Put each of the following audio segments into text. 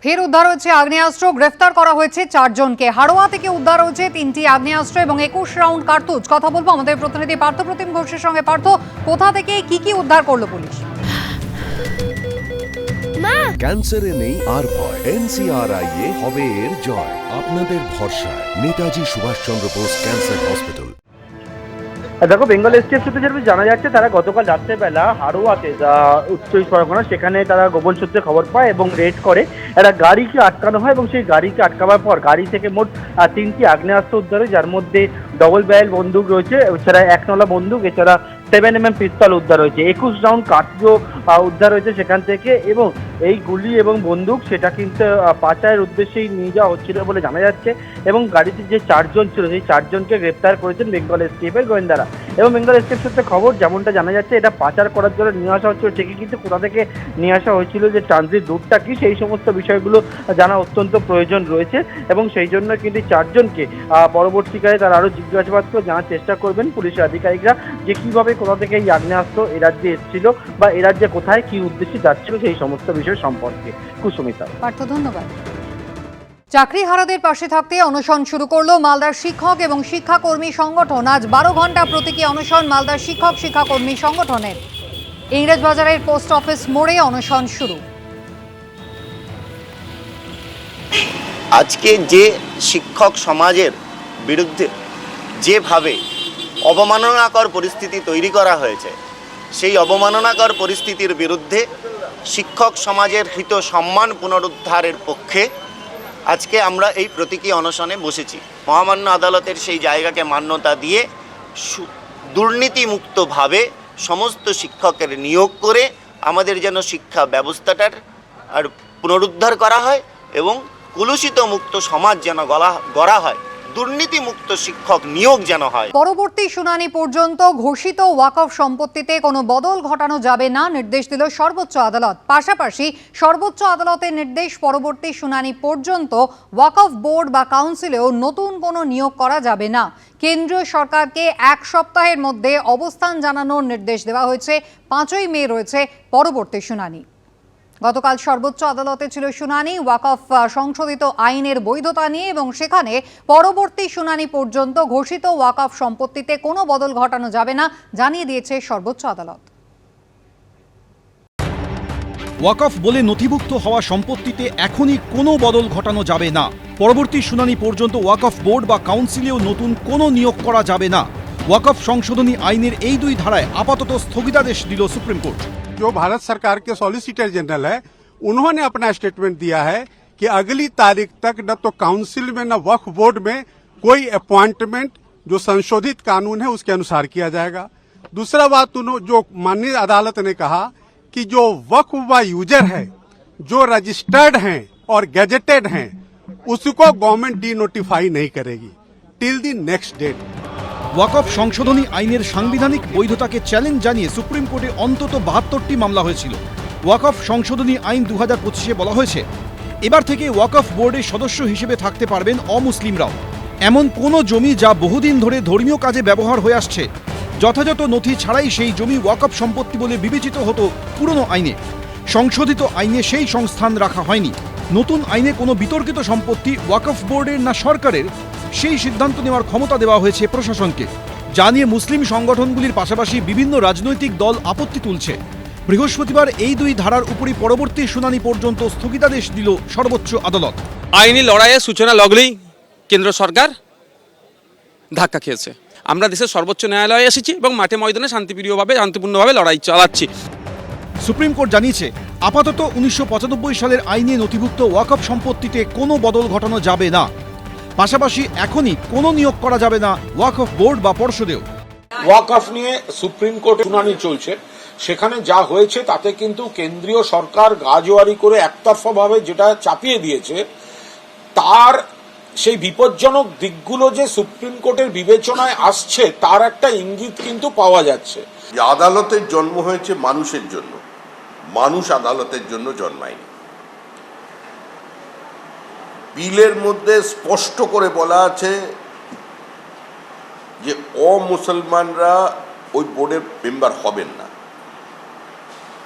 ফের উদ্ধার হচ্ছে আগ্নেয়াস্ত্র, গ্রেফতার করা হয়েছে 4 জনকে। হাড়োয়া থেকে উদ্ধার হয়েছে 3টি আগ্নেয়াস্ত্র এবং 21 রাউন্ড কার্তুজ। কথা বলবো আমাদের প্রতিনিধি পার্থপ্রতিম ঘোষের সঙ্গে। পার্থ, কোথা থেকে কি উদ্ধার করলো পুলিশ? ক্যান্সারে নেই আর ভয়, NCRI হবে এর জয়। আপনাদের ভরসা নেতাজি সুভাষচন্দ্র বোস ক্যান্সার হসপিটাল। দেখো, বেঙ্গল এসটিএফ সূত্রে যেটা জানা যাচ্ছে, তারা গতকাল রাত্রেবেলা হাড়োয়াতে উত্তর চব্বিশ পরগনা, সেখানে তারা গোপন সূত্রে খবর পায় এবং রেড করে। একটা গাড়িকে আটকানো হয় এবং সেই গাড়িকে আটকাবার পর গাড়ি থেকে মোট 3টি আগ্নেয়াস্ত্র উদ্ধার হয়, যার মধ্যে ডবল ব্যারেল বন্দুক রয়েছে, এছাড়া 1 নলা বন্দুক, এছাড়া 7mm পিস্তল উদ্ধার হয়েছে। 21 রাউন্ড কার্তুজও উদ্ধার হয়েছে সেখান থেকে। এবং এই গুলি এবং বন্দুক সেটা কিন্তু পাচারের উদ্দেশ্যেই নিয়ে যাওয়া হচ্ছিল বলে জানা যাচ্ছে। এবং গাড়িতে যে 4 জন ছিল, সেই 4 জনকে গ্রেপ্তার করেছেন বেঙ্গল এসটিএফের গোয়েন্দারা। এবং বেঙ্গল এসটিএফ সূত্রে খবর যেমনটা জানা যাচ্ছে, এটা পাচার করার জন্য নিয়ে আসা হচ্ছিল ঠিকই, কিন্তু কোথা থেকে নিয়ে আসা হয়েছিল, যে ট্রানজিট রুটটা কি, সেই সমস্ত বিষয়গুলো জানা অত্যন্ত প্রয়োজন রয়েছে। এবং সেই জন্য কিন্তু 4 জনকে পরবর্তীকালে তারা আরও জিজ্ঞাসাবাদ করে জানার চেষ্টা করবেন পুলিশের আধিকারিকরা, যে কীভাবে কোথা থেকে এই আগ্নেয়াস্ত্র এ রাজ্যে এসেছিল বা এ রাজ্যে কোথায় কি উদ্দেশ্যে যাচ্ছিল, সেই সমস্ত বিষয় সম্পর্কে। কুসুমিতা। পার্থ, ধন্যবাদ। চাকরিহারাদের পাশে থাকতে অনশন শুরু করলো মালদার শিক্ষক এবং শিক্ষাকর্মী সংগঠন। আজ 12 ঘন্টা প্রতীকী অনশন মালদার শিক্ষক শিক্ষাকর্মী সংগঠনের। ইংরেজবাজারের পোস্ট অফিস মোড়ে অনশন শুরু। আজকে যে শিক্ষক সমাজের বিরুদ্ধে যেভাবে অবমাননাকর পরিস্থিতি তৈরি করা হয়েছে, সেই অবমাননাকর পরিস্থিতির বিরুদ্ধে শিক্ষক সমাজের হিত সম্মান পুনরুদ্ধারের পক্ষে আজকে আমরা এই প্রতীকী অনশনে বসেছি। মহামান্য আদালতের সেই জায়গাকে মান্যতা দিয়ে দুর্নীতিমুক্তভাবে সমস্ত শিক্ষকের নিয়োগ করে আমাদের যেন শিক্ষা ব্যবস্থাটার আর পুনরুদ্ধার করা হয় এবং কলুষিত মুক্ত সমাজ যেন গড়া হয়, দুর্নীতিমুক্ত শিক্ষক নিয়োগ যেন হয়। পরবর্তী শুনানি পর্যন্ত ঘোষিত ওয়াকফ সম্পত্তিতে কোনো বদল ঘটানো যাবে না, নির্দেশ দিল সর্বোচ্চ আদালত। পাশাপাশি সর্বোচ্চ আদালতের নির্দেশ, পরবর্তী শুনানি পর্যন্ত ওয়াকফ বোর্ড বা কাউন্সিলেও নতুন কোনো নিয়োগ করা যাবে না। কেন্দ্রীয় সরকারকে 1 সপ্তাহের মধ্যে অবস্থান জানানোর নির্দেশ দেওয়া হয়েছে। 5ই মে রয়েছে পরবর্তী শুনানি। গতকাল সর্বোচ্চ আদালতে ছিল শুনানি ওয়াকফ সংশোধিত আইনের বৈধতা নিয়ে, এবং সেখানে পরবর্তী শুনানি পর্যন্ত ঘোষিত ওয়াকফ সম্পত্তিতে কোনো বদল ঘটানো যাবে না, জানিয়ে দিয়েছে সর্বোচ্চ আদালত। ওয়াকফ বলে নথিভুক্ত হওয়া সম্পত্তিতে এখনই কোনো বদল ঘটানো যাবে না। পরবর্তী শুনানি পর্যন্ত ওয়াকফ বোর্ড বা কাউন্সিলেও নতুন কোনো নিয়োগ করা যাবে না। ওয়াকফ সংশোধনী আইনের এই 2 ধারায় আপাতত স্থগিতাদেশ দিল সুপ্রিম কোর্ট। जो भारत सरकार के सॉलिसिटर जनरल है, उन्होंने अपना स्टेटमेंट दिया है कि अगली तारीख तक न तो काउंसिल में न वक्फ बोर्ड में कोई अपॉइंटमेंट जो संशोधित कानून है उसके अनुसार किया जाएगा। दूसरा बात, जो माननीय अदालत ने कहा कि जो वक्फ व यूजर है, जो रजिस्टर्ड हैं और गैजेटेड हैं, उसको गवर्नमेंट डी नोटिफाई नहीं करेगी टिल द नेक्स्ट डेट। ওয়াকফ সংশোধনী আইনের সাংবিধানিক বৈধতাকে চ্যালেঞ্জ জানিয়ে সুপ্রিম কোর্টে অন্তত 72টি মামলা হয়েছিল। ওয়াকফ সংশোধনী আইন 2025-এ বলা হয়েছে, এবার থেকে ওয়াকফ বোর্ডের সদস্য হিসেবে থাকতে পারবেন অমুসলিমরাও। এমন কোনো জমি যা বহুদিন ধরে ধর্মীয় কাজে ব্যবহার হয়ে আসছে, যথাযথ নথি ছাড়াই সেই জমি ওয়াকফ সম্পত্তি বলে বিবেচিত হতো পুরনো আইনে। সংশোধিত আইনে সেই সংস্থান রাখা হয়নি। নতুন আইনে কোনো বিতর্কিত সম্পত্তি ওয়াকফ বোর্ডের না সরকারের, সেই সিদ্ধান্ত নেওয়ার ক্ষমতা দেওয়া হয়েছে প্রশাসনকে। যা নিয়ে মুসলিম সংগঠনগুলির পাশাপাশি বিভিন্ন রাজনৈতিক দল আপত্তি তুলছে। বৃহস্পতিবার এই 2 ধারার উপরই পরবর্তী শুনানি পর্যন্ত স্থগিতাদেশ দিল সর্বোচ্চ আদালত। আইনি লড়াইয়ের সূচনা লগলেই কেন্দ্র সরকার ধাক্কা খেয়েছে। আমরা দেশের সর্বোচ্চ ন্যায়ালয়ে এসেছি এবং মাঠে ময়দানে শান্তিপূর্ণভাবে লড়াই চালাচ্ছি। সুপ্রিম কোর্ট জানিয়েছে, আপাতত 1995 সালের আইনে নথিভুক্ত ওয়াকফ সম্পত্তিতে কোনো বদল ঘটানো যাবে না। পাশাপাশি এখনই কোনো নিয়োগ করা যাবে না ওয়াকফ বোর্ড বা পর্ষদেও। ওয়াকফ নিয়ে সুপ্রিম কোর্টে শুনানি চলছে, সেখানে যা হয়েছে তাতে কিন্তু কেন্দ্রীয় সরকার গাজোয়ারি করে একতরফাভাবে যেটা চাপিয়ে দিয়েছে, তার সেই বিপজ্জনক দিকগুলো যে সুপ্রিম কোর্টের বিবেচনায় আসছে তার একটা ইঙ্গিত কিন্তু পাওয়া যাচ্ছে। আদালতের জন্ম হয়েছে মানুষের জন্য, মানুষ আদালতের জন্য জন্মায়নি। বিলের মধ্যে স্পষ্ট করে বলা আছে যে অমুসলমানরা ওই বোর্ডের মেম্বার হবেন না,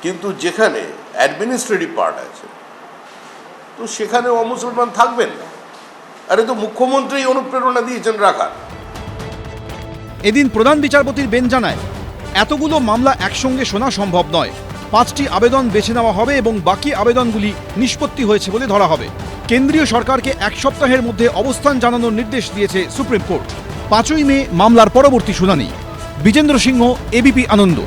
কিন্তু যেখানে অ্যাডমিনিস্ট্রেটিভ পার্ট আছে, তো সেখানে অমুসলমান থাকবেন না। আরে তো মুখ্যমন্ত্রী অনুপ্রেরণা দিয়েছেন রাখার। এদিন প্রধান বিচারপতির বেঞ্চ জানায় এতগুলো মামলা একসঙ্গে শোনা সম্ভব নয়। 5টি আবেদন বেছে নেওয়া হবে এবং বাকি আবেদনগুলি নিষ্পত্তি হয়েছে বলে ধরা হবে। কেন্দ্রীয় সরকারকে 1 সপ্তাহের মধ্যে অবস্থান জানানোর নির্দেশ দিয়েছে সুপ্রিম কোর্ট। 5ই মে মামলার পরবর্তী শুনানি। বিজেন্দ্র সিংহ, এবিপি আনন্দ।